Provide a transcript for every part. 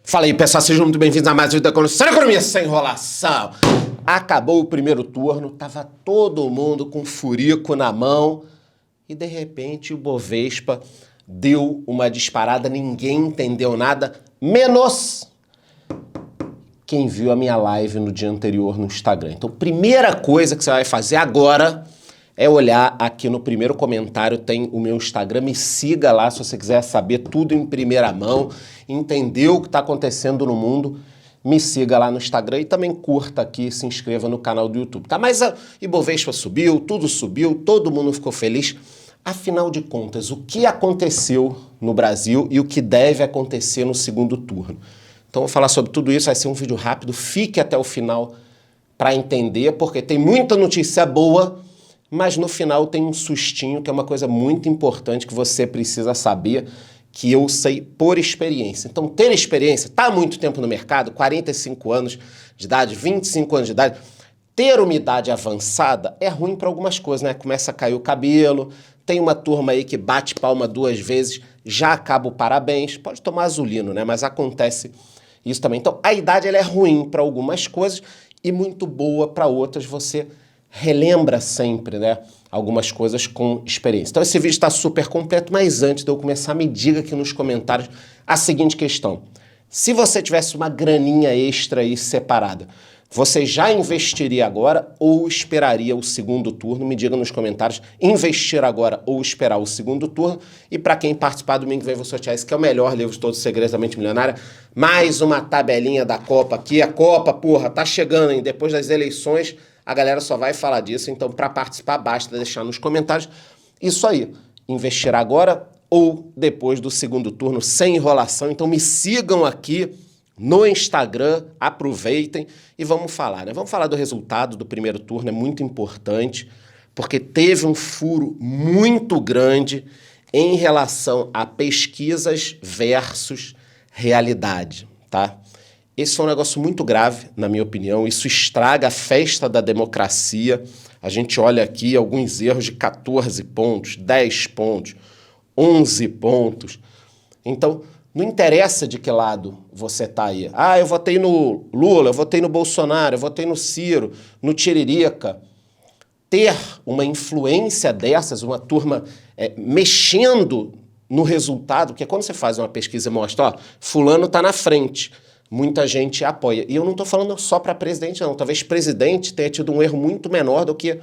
Fala aí, pessoal, sejam muito bem-vindos a mais um vídeo da Economia Sem Enrolação. Acabou o primeiro turno, tava todo mundo com furico na mão e de repente o Bovespa deu uma disparada, ninguém entendeu nada, menos quem viu a minha live no dia anterior no Instagram. Então, primeira coisa que você vai fazer agora é olhar aqui no primeiro comentário, tem o meu Instagram, me siga lá se você quiser saber tudo em primeira mão, entender o que está acontecendo no mundo, me siga lá no Instagram e também curta aqui, se inscreva no canal do YouTube, tá? Mas a Ibovespa subiu, tudo subiu, todo mundo ficou feliz. Afinal de contas, o que aconteceu no Brasil e o que deve acontecer no segundo turno? Então, vou falar sobre tudo isso, vai ser um vídeo rápido, fique até o final para entender, porque tem muita notícia boa, mas no final tem um sustinho, que é uma coisa muito importante que você precisa saber, que eu sei por experiência. Então, ter experiência, tá há muito tempo no mercado, 45 anos de idade, 25 anos de idade, ter uma idade avançada é ruim para algumas coisas, né? Começa a cair o cabelo, tem uma turma aí que bate palma 2 vezes, já acaba o parabéns, pode tomar azulino, né? Mas acontece isso também. Então, a idade ela é ruim para algumas coisas e muito boa para outras, você relembra sempre, né, algumas coisas com experiência. Então esse vídeo está super completo, mas antes de eu começar, me diga aqui nos comentários a seguinte questão. Se você tivesse uma graninha extra aí separada, você já investiria agora ou esperaria o segundo turno? Me diga nos comentários, investir agora ou esperar o segundo turno. E para quem participar domingo vem, vou sortear esse que é o melhor livro de todos os segredos da mente milionária. Mais uma tabelinha da Copa aqui. A Copa, porra, tá chegando, hein? Depois das eleições, a galera só vai falar disso, então para participar basta deixar nos comentários isso aí, investir agora ou depois do segundo turno, sem enrolação. Então me sigam aqui no Instagram, aproveitem e vamos falar, né? Vamos falar do resultado do primeiro turno, é muito importante, porque teve um furo muito grande em relação a pesquisas versus realidade, tá? Esse foi um negócio muito grave, na minha opinião, isso estraga a festa da democracia. A gente olha aqui alguns erros de 14 pontos, 10 pontos, 11 pontos. Então, não interessa de que lado você está aí. Ah, eu votei no Lula, eu votei no Bolsonaro, eu votei no Ciro, no Tiririca. Ter uma influência dessas, uma turma mexendo no resultado, porque quando você faz uma pesquisa e mostra, ó, fulano está na frente, muita gente apoia. E eu não estou falando só para presidente, não. Talvez presidente tenha tido um erro muito menor do que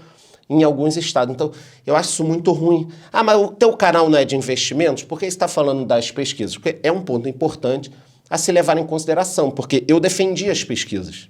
em alguns estados. Então, eu acho isso muito ruim. Ah, mas o teu canal não é de investimentos? Por que você está falando das pesquisas? Porque é um ponto importante a se levar em consideração, porque eu defendi as pesquisas.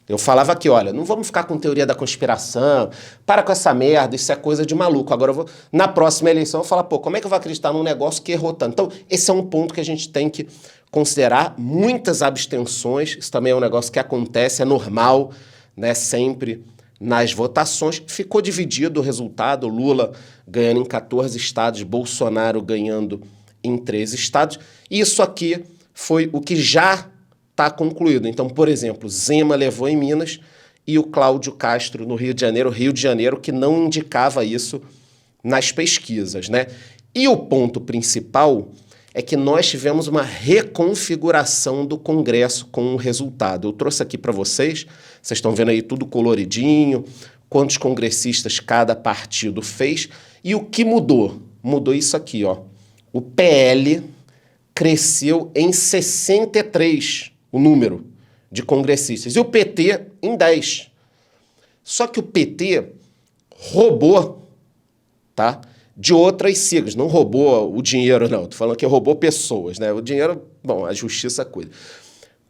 Eu falava aqui, olha, não vamos ficar com teoria da conspiração, para com essa merda, isso é coisa de maluco. Agora, na próxima eleição, eu vou falar, pô, como é que eu vou acreditar num negócio que errou tanto? Então, esse é um ponto que a gente tem que considerar. Muitas abstenções, isso também é um negócio que acontece, é normal, né, sempre nas votações. Ficou dividido o resultado, Lula ganhando em 14 estados, Bolsonaro ganhando em 13 estados. Isso aqui foi o que já está concluído. Então, por exemplo, Zema levou em Minas e o Cláudio Castro no Rio de Janeiro, que não indicava isso nas pesquisas, né? E o ponto principal é que nós tivemos uma reconfiguração do Congresso com o resultado. Eu trouxe aqui para vocês, vocês estão vendo aí tudo coloridinho, quantos congressistas cada partido fez, e o que mudou? Mudou isso aqui, ó. O PL cresceu em 63, o número de congressistas, e o PT em 10. Só que o PT roubou, tá, de outras siglas, não roubou o dinheiro, não, tô falando que roubou pessoas, né? O dinheiro, bom, a justiça cuida.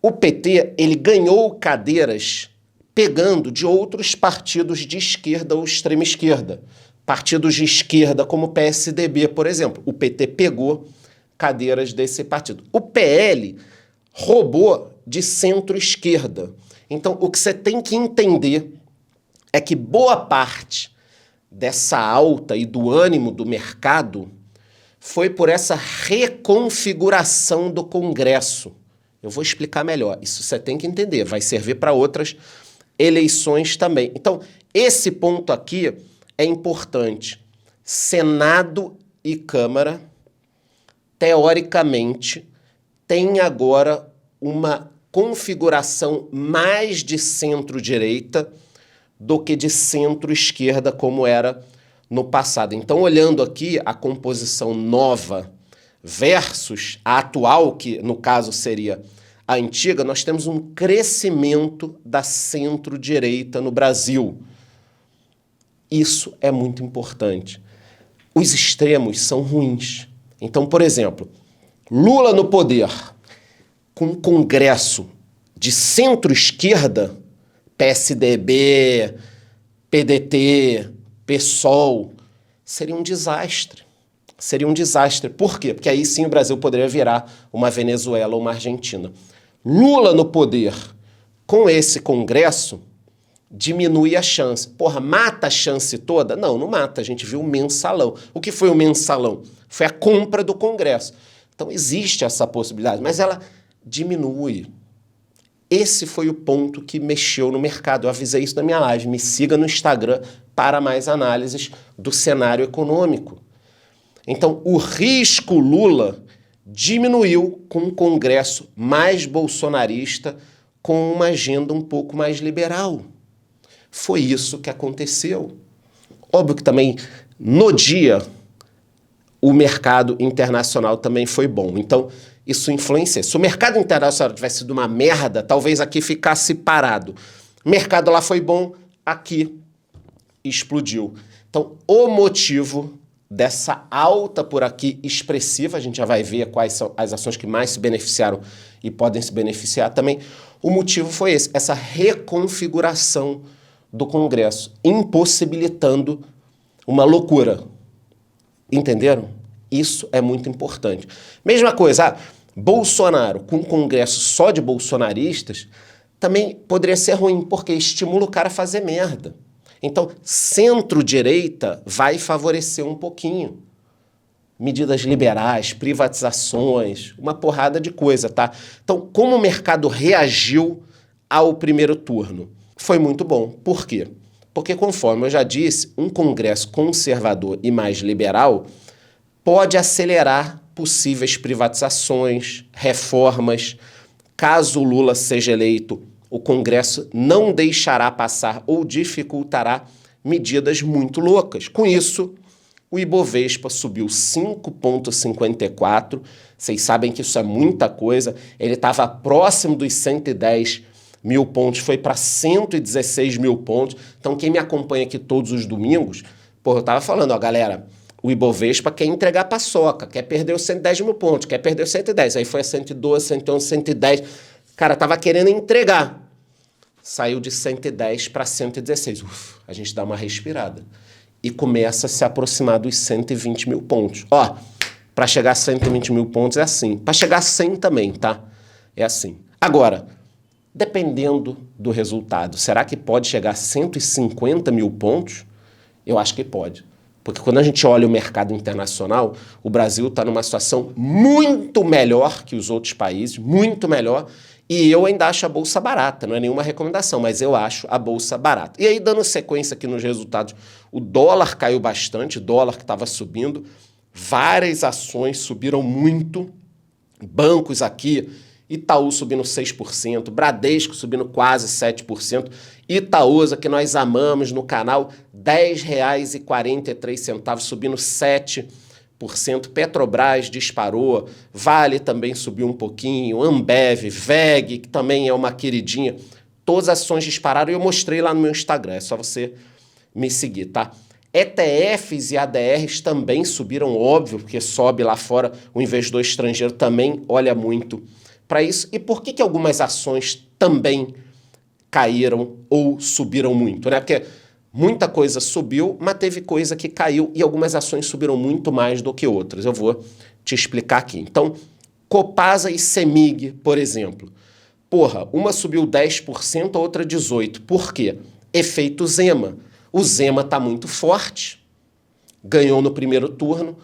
O PT, ele ganhou cadeiras pegando de outros partidos de esquerda ou extrema esquerda. Partidos de esquerda como o PSDB, por exemplo. O PT pegou cadeiras desse partido. O PL roubou de centro-esquerda. Então, o que você tem que entender é que boa parte dessa alta e do ânimo do mercado foi por essa reconfiguração do Congresso. Eu vou explicar melhor. Isso você tem que entender. Vai servir para outras eleições também. Então, esse ponto aqui é importante. Senado e Câmara, teoricamente, têm agora uma configuração mais de centro-direita do que de centro-esquerda, como era no passado. Então, olhando aqui a composição nova versus a atual, que no caso seria a antiga, nós temos um crescimento da centro-direita no Brasil. Isso é muito importante. Os extremos são ruins. Então, por exemplo, Lula no poder, com um congresso de centro-esquerda, PSDB, PDT, PSOL, seria um desastre. Seria um desastre. Por quê? Porque aí sim o Brasil poderia virar uma Venezuela ou uma Argentina. Lula no poder, com esse congresso, diminui a chance. Porra, mata a chance toda? Não, não mata. A gente viu o mensalão. O que foi o mensalão? Foi a compra do congresso. Então existe essa possibilidade, mas ela diminui. Esse foi o ponto que mexeu no mercado. Eu avisei isso na minha live. Me siga no Instagram para mais análises do cenário econômico. Então, o risco Lula diminuiu com um congresso mais bolsonarista, com uma agenda um pouco mais liberal. Foi isso que aconteceu. Óbvio que também, no dia, o mercado internacional também foi bom. Então, isso influencia. Se o mercado internacional tivesse sido uma merda, talvez aqui ficasse parado. O mercado lá foi bom, aqui explodiu. Então, o motivo dessa alta por aqui expressiva, a gente já vai ver quais são as ações que mais se beneficiaram e podem se beneficiar também, o motivo foi esse, essa reconfiguração do Congresso, impossibilitando uma loucura. Entenderam? Isso é muito importante. Mesma coisa, Bolsonaro com um Congresso só de bolsonaristas também poderia ser ruim, porque estimula o cara a fazer merda. Então, centro-direita vai favorecer um pouquinho. Medidas liberais, privatizações, uma porrada de coisa, tá? Então, como o mercado reagiu ao primeiro turno? Foi muito bom. Por quê? Porque, conforme eu já disse, um Congresso conservador e mais liberal pode acelerar possíveis privatizações, reformas. Caso o Lula seja eleito, o Congresso não deixará passar ou dificultará medidas muito loucas. Com isso, o Ibovespa subiu 5,54. Vocês sabem que isso é muita coisa. Ele estava próximo dos 110 mil pontos, foi para 116 mil pontos. Então, quem me acompanha aqui todos os domingos, eu estava falando, ó, galera, o Ibovespa quer entregar paçoca, quer perder os 110 mil pontos, quer perder os 110. Aí foi a 112, 111, 110. Cara, tava querendo entregar. Saiu de 110 para 116. A gente dá uma respirada. E começa a se aproximar dos 120 mil pontos. Ó, para chegar a 120 mil pontos é assim. Para chegar a 100 também, tá? É assim. Agora, dependendo do resultado, será que pode chegar a 150 mil pontos? Eu acho que pode. Porque quando a gente olha o mercado internacional, o Brasil está numa situação muito melhor que os outros países, muito melhor, e eu ainda acho a Bolsa barata, não é nenhuma recomendação, mas eu acho a Bolsa barata. E aí, dando sequência aqui nos resultados, o dólar caiu bastante, dólar que estava subindo, várias ações subiram muito, bancos aqui, Itaú subindo 6%, Bradesco subindo quase 7%, Itaúsa, que nós amamos no canal, R$ 10,43, subindo 7%, Petrobras disparou, Vale também subiu um pouquinho, Ambev, VEG, que também é uma queridinha, todas as ações dispararam e eu mostrei lá no meu Instagram, é só você me seguir, tá? ETFs e ADRs também subiram, óbvio, porque sobe lá fora, o investidor estrangeiro também olha muito para isso. E por que algumas ações também caíram ou subiram muito, né? Porque muita coisa subiu, mas teve coisa que caiu e algumas ações subiram muito mais do que outras. Eu vou te explicar aqui. Então, Copasa e Semig, por exemplo. Porra, uma subiu 10%, a outra 18%. Por quê? Efeito Zema. O Zema está muito forte, ganhou no primeiro turno,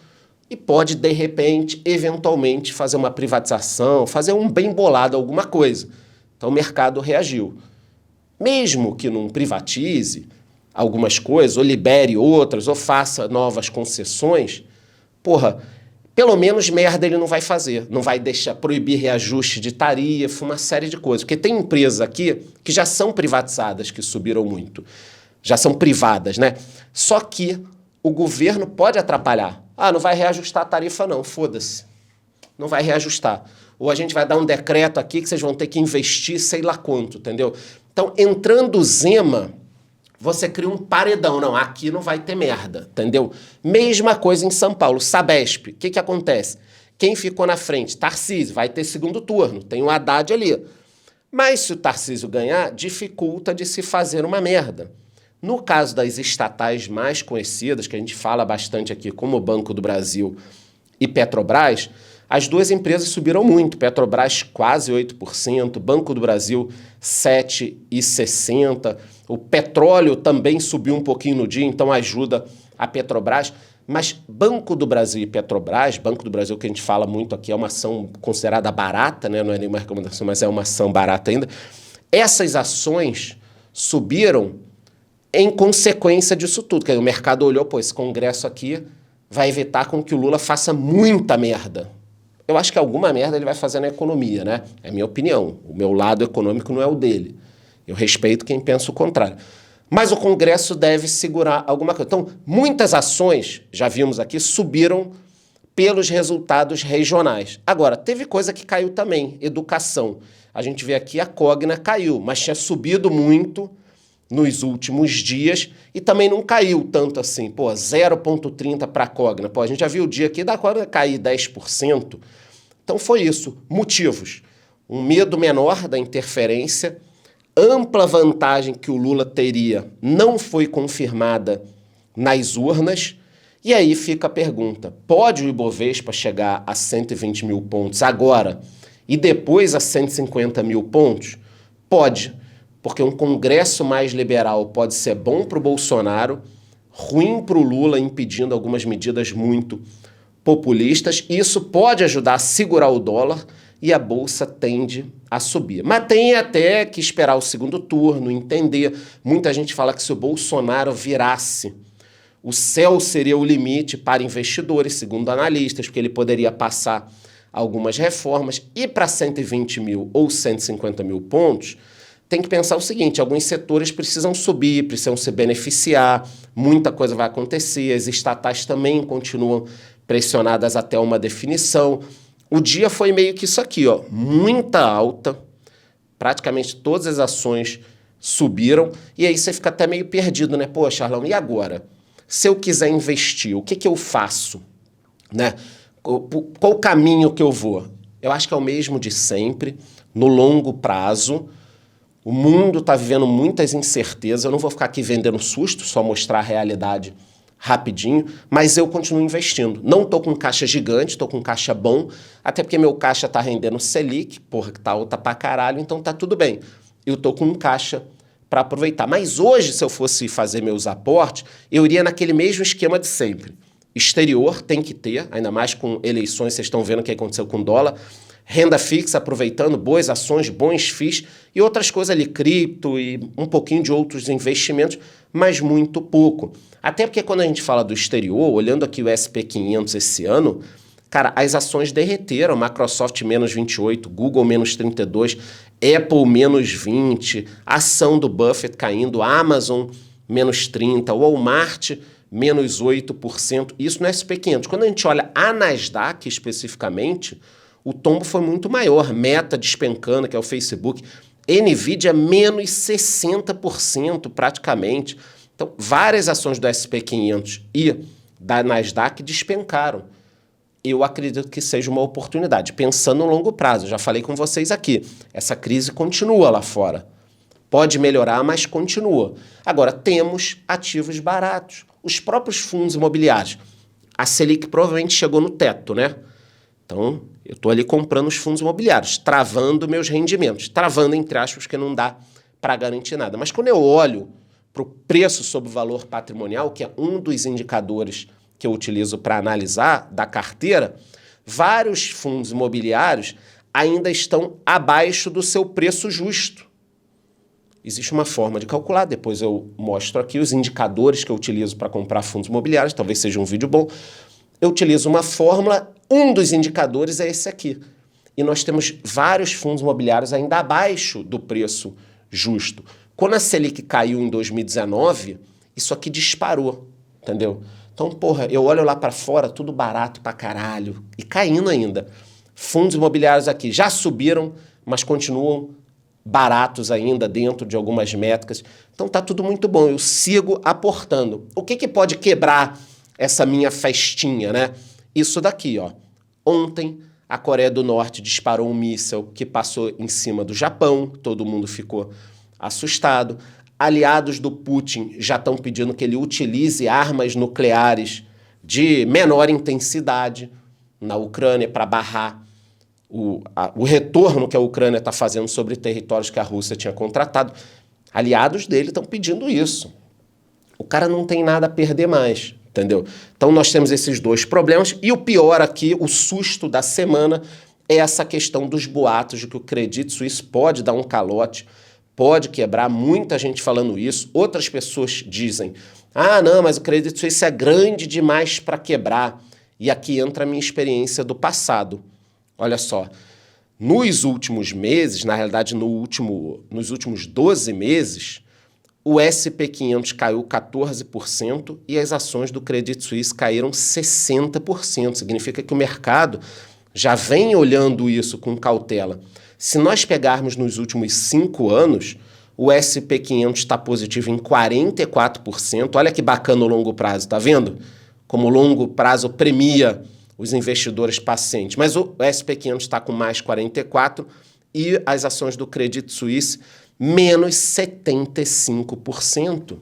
e pode, de repente, eventualmente, fazer uma privatização, fazer um bem bolado, alguma coisa. Então o mercado reagiu. Mesmo que não privatize algumas coisas, ou libere outras, ou faça novas concessões, porra, pelo menos merda ele não vai fazer. Não vai deixar proibir reajuste de tarifa, uma série de coisas. Porque tem empresas aqui que já são privatizadas, que subiram muito. Já são privadas, né? Só que o governo pode atrapalhar. Ah, não vai reajustar a tarifa não, foda-se. Não vai reajustar. Ou a gente vai dar um decreto aqui que vocês vão ter que investir sei lá quanto, entendeu? Então, entrando o Zema, você cria um paredão. Não, aqui não vai ter merda, entendeu? Mesma coisa em São Paulo, Sabesp. O que acontece? Quem ficou na frente? Tarcísio, vai ter segundo turno. Tem o Haddad ali. Mas se o Tarcísio ganhar, dificulta de se fazer uma merda. No caso das estatais mais conhecidas, que a gente fala bastante aqui, como o Banco do Brasil e Petrobras, as duas empresas subiram muito. Petrobras quase 8%, Banco do Brasil 7,60%. O petróleo também subiu um pouquinho no dia, então ajuda a Petrobras. Mas Banco do Brasil e Petrobras, Banco do Brasil que a gente fala muito aqui, é uma ação considerada barata, né? Não é nenhuma recomendação, mas é uma ação barata ainda. Essas ações subiram em consequência disso tudo. Quer dizer, o mercado olhou, pô, esse congresso aqui vai evitar com que o Lula faça muita merda. Eu acho que alguma merda ele vai fazer na economia, né? É a minha opinião. O meu lado econômico não é o dele. Eu respeito quem pensa o contrário. Mas o Congresso deve segurar alguma coisa. Então, muitas ações, já vimos aqui, subiram pelos resultados regionais. Agora, teve coisa que caiu também. Educação. A gente vê aqui a Cogna caiu, mas tinha subido muito nos últimos dias e também não caiu tanto assim. Pô, 0,30 para a Cogna. Pô, a gente já viu o dia aqui da Cogna cair 10%. Então foi isso. Motivos. Um medo menor da interferência, ampla vantagem que o Lula teria não foi confirmada nas urnas. E aí fica a pergunta, pode o Ibovespa chegar a 120 mil pontos agora e depois a 150 mil pontos? Pode, porque um Congresso mais liberal pode ser bom para o Bolsonaro, ruim para o Lula, impedindo algumas medidas muito populistas. Isso pode ajudar a segurar o dólar e a Bolsa tende a subir. Mas tem até que esperar o segundo turno, entender. Muita gente fala que se o Bolsonaro virasse, o céu seria o limite para investidores, segundo analistas, porque ele poderia passar algumas reformas. E para 120 mil ou 150 mil pontos, tem que pensar o seguinte, alguns setores precisam subir, precisam se beneficiar, muita coisa vai acontecer, as estatais também continuam pressionadas até uma definição. O dia foi meio que isso aqui, ó, muita alta, praticamente todas as ações subiram, e aí você fica até meio perdido, né? Pô, Charlão, e agora? Se eu quiser investir, o que eu faço? Né? Qual o caminho que eu vou? Eu acho que é o mesmo de sempre, no longo prazo. O mundo está vivendo muitas incertezas, eu não vou ficar aqui vendendo susto, só mostrar a realidade rapidinho, mas eu continuo investindo. Não estou com caixa gigante, estou com caixa bom, até porque meu caixa está rendendo Selic, porra, que tá alta pra caralho, então tá tudo bem. Eu estou com um caixa para aproveitar. Mas hoje, se eu fosse fazer meus aportes, eu iria naquele mesmo esquema de sempre. Exterior tem que ter, ainda mais com eleições, vocês estão vendo o que aconteceu com o dólar. Renda fixa, aproveitando, boas ações, bons FIIs e outras coisas ali, cripto e um pouquinho de outros investimentos, mas muito pouco. Até porque quando a gente fala do exterior, olhando aqui o SP500 esse ano, cara, as ações derreteram, Microsoft menos 28, Google menos 32, Apple menos 20, ação do Buffett caindo, Amazon menos 30, Walmart menos 8%, isso no SP500. Quando a gente olha a Nasdaq especificamente, o tombo foi muito maior, Meta despencando, que é o Facebook, Nvidia menos 60% praticamente. Então, várias ações do SP500 e da Nasdaq despencaram. Eu acredito que seja uma oportunidade, pensando no longo prazo. Já falei com vocês aqui, essa crise continua lá fora. Pode melhorar, mas continua. Agora, temos ativos baratos. Os próprios fundos imobiliários. A Selic provavelmente chegou no teto, né? Então, eu estou ali comprando os fundos imobiliários, travando meus rendimentos. Travando, entre aspas, porque não dá para garantir nada. Mas quando eu olho para o preço sobre o valor patrimonial, que é um dos indicadores que eu utilizo para analisar da carteira, vários fundos imobiliários ainda estão abaixo do seu preço justo. Existe uma forma de calcular, depois eu mostro aqui os indicadores que eu utilizo para comprar fundos imobiliários, talvez seja um vídeo bom. Eu utilizo uma fórmula Um dos indicadores é esse aqui. E nós temos vários fundos imobiliários ainda abaixo do preço justo. Quando a Selic caiu em 2019, isso aqui disparou, entendeu? Então, porra, eu olho lá para fora, tudo barato pra caralho, e caindo ainda. Fundos imobiliários aqui já subiram, mas continuam baratos ainda dentro de algumas métricas. Então tá tudo muito bom, eu sigo aportando. O que pode quebrar essa minha festinha, né? Isso daqui, ó. Ontem, a Coreia do Norte disparou um míssil que passou em cima do Japão, todo mundo ficou assustado. Aliados do Putin já estão pedindo que ele utilize armas nucleares de menor intensidade na Ucrânia para barrar o retorno que a Ucrânia está fazendo sobre territórios que a Rússia tinha contratado. Aliados dele estão pedindo isso. O cara não tem nada a perder mais, entendeu? Então nós temos esses dois problemas e o pior aqui, o susto da semana, é essa questão dos boatos de que o Credit Suisse pode dar um calote, pode quebrar, muita gente falando isso, outras pessoas dizem, ah não, mas o Credit Suisse é grande demais para quebrar. E aqui entra a minha experiência do passado. Olha só, nos últimos meses, na realidade nos últimos 12 meses, o SP500 caiu 14% e as ações do Credit Suisse caíram 60%. Significa que o mercado já vem olhando isso com cautela. Se nós pegarmos nos últimos 5 anos, o SP500 está positivo em 44%. Olha que bacana o longo prazo, tá vendo? Como o longo prazo premia os investidores pacientes. Mas o SP500 está com mais 44% e as ações do Credit Suisse menos 75%.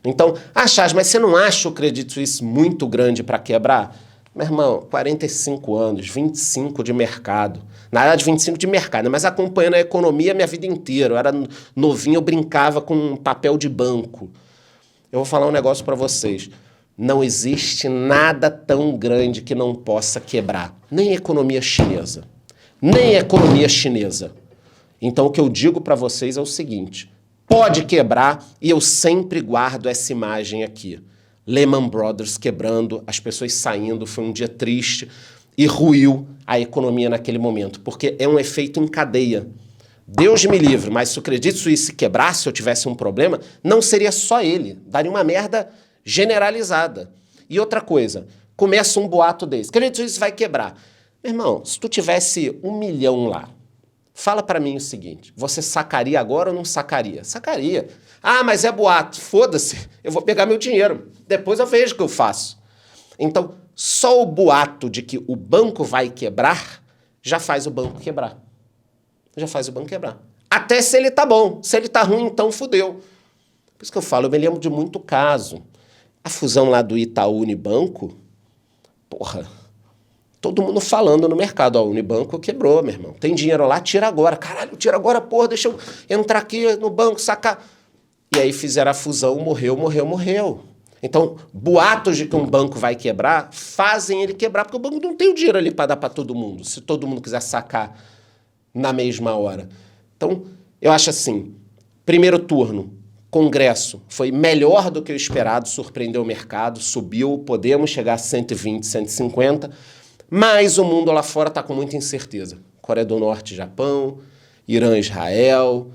Então, Charles, mas você não acha o Credit Suisse muito grande para quebrar? Meu irmão, 45 anos, 25 de mercado. Na verdade, 25 de mercado, mas acompanhando a economia minha vida inteira. Eu era novinho, eu brincava com papel de banco. Eu vou falar um negócio para vocês. Não existe nada tão grande que não possa quebrar. Nem a economia chinesa. Nem a economia chinesa. Então, o que eu digo para vocês é o seguinte. Pode quebrar e eu sempre guardo essa imagem aqui. Lehman Brothers quebrando, as pessoas saindo, foi um dia triste e ruiu a economia naquele momento, porque é um efeito em cadeia. Deus me livre, mas se o Credit Suisse quebrasse, se eu tivesse um problema, não seria só ele, daria uma merda generalizada. E outra coisa, começa um boato desse, Credit Suisse vai quebrar. Meu irmão, se tu tivesse 1 milhão lá, fala para mim o seguinte, você sacaria agora ou não sacaria? Sacaria. Ah, mas é boato. Foda-se, eu vou pegar meu dinheiro. Depois eu vejo o que eu faço. Então, só o boato de que o banco vai quebrar já faz o banco quebrar. Já faz o banco quebrar. Até se ele tá bom. Se ele tá ruim, então fudeu. Por isso que eu falo, eu me lembro de muito caso. A fusão lá do Itaú Unibanco, porra, todo mundo falando no mercado, ó, o Unibanco quebrou, meu irmão. Tem dinheiro lá, tira agora. Caralho, tira agora, porra, deixa eu entrar aqui no banco, sacar. E aí fizeram a fusão, morreu. Então, boatos de que um banco vai quebrar, fazem ele quebrar, porque o banco não tem o dinheiro ali para dar para todo mundo, se todo mundo quiser sacar na mesma hora. Então, eu acho assim, primeiro turno, Congresso, foi melhor do que o esperado, surpreendeu o mercado, subiu, podemos chegar a 120, 150, mas o mundo lá fora está com muita incerteza. Coreia do Norte, Japão, Irã, Israel,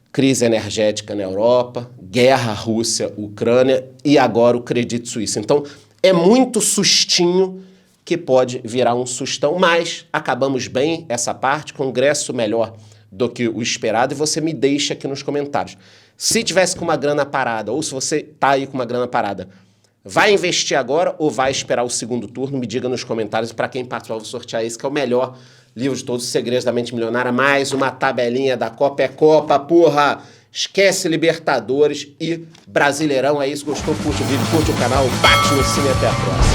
crise energética na Europa, guerra Rússia-Ucrânia e agora o Credit Suisse. Então, é muito sustinho que pode virar um sustão, mas acabamos bem essa parte, Congresso melhor do que o esperado, e você me deixa aqui nos comentários. Se tivesse com uma grana parada, ou se você tá aí com uma grana parada, vai investir agora ou vai esperar o segundo turno? Me diga nos comentários. Para quem participar, eu vou sortear esse, que é o melhor livro de todos os segredos da mente milionária. Mais uma tabelinha da Copa é Copa, porra! Esquece Libertadores e Brasileirão. É isso, gostou? Curte o vídeo, curte o canal, bate no sino e até a próxima.